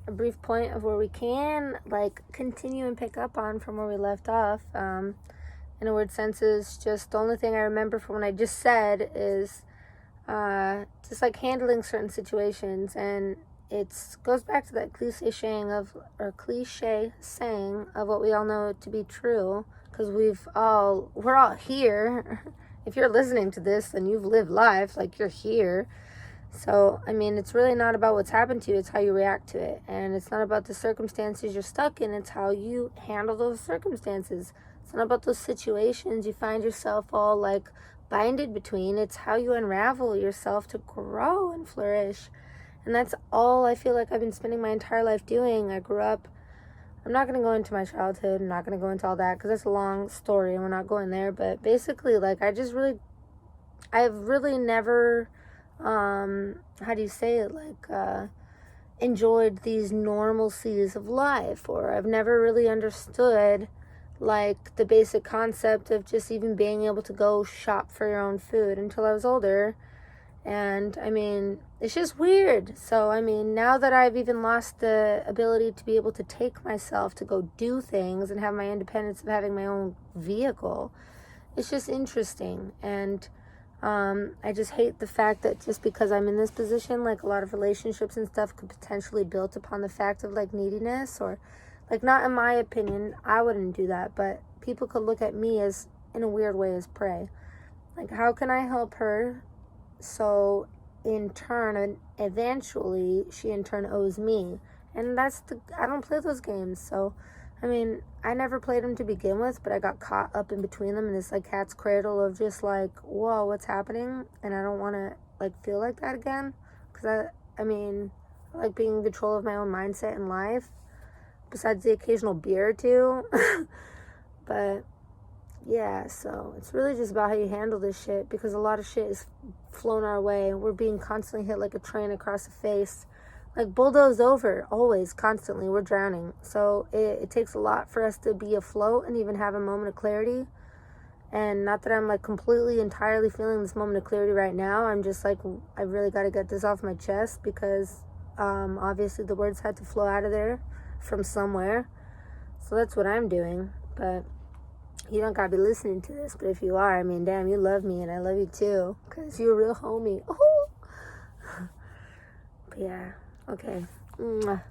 a brief point of where we can like continue and pick up on from where we left off. In a weird sense, is just the only thing I remember from what I just said is just like handling certain situations, and it goes back to that cliche saying of what we all know to be true, because we're all here. If you're listening to this, then you've lived life, like you're here. So, I mean, it's really not about what's happened to you, it's how you react to it. And it's not about the circumstances you're stuck in, it's how you handle those circumstances. It's not about those situations you find yourself all like binded between. It's how you unravel yourself to grow and flourish. And that's all I feel like I've been spending my entire life doing. I grew up, I'm not going to go into my childhood, I'm not going to go into all that because it's a long story and we're not going there. But basically, like, I've really never, how do you say it, like, enjoyed these normalcies of life, or I've never really understood like the basic concept of just even being able to go shop for your own food until I was older. And I mean, it's just weird. So I mean, now that I've even lost the ability to be able to take myself to go do things and have my independence of having my own vehicle, it's just interesting. And I just hate the fact that just because I'm in this position, like a lot of relationships and stuff could potentially be built upon the fact of like neediness, or like, not in my opinion, I wouldn't do that, but people could look at me as, in a weird way, as prey. Like, how can I help her so in turn, and eventually she in turn owes me? And I don't play those games. So I mean, I never played them to begin with, but I got caught up in between them in this like cat's cradle of just like, whoa, what's happening? And I don't want to like feel like that again, because I mean, I like being in control of my own mindset in life, besides the occasional beer or two. But yeah, so it's really just about how you handle this shit, because a lot of shit is flown our way. We're being constantly hit like a train across the face, like bulldozed over, always, constantly. We're drowning. So it takes a lot for us to be afloat and even have a moment of clarity. And not that I'm like completely, entirely feeling this moment of clarity right now. I'm just like, I really got to get this off my chest, because obviously the words had to flow out of there from somewhere. So that's what I'm doing. But you don't gotta be listening to this. But if you are, I mean, damn, you love me and I love you too, because you're a real homie. Oh. But yeah, okay. Mwah.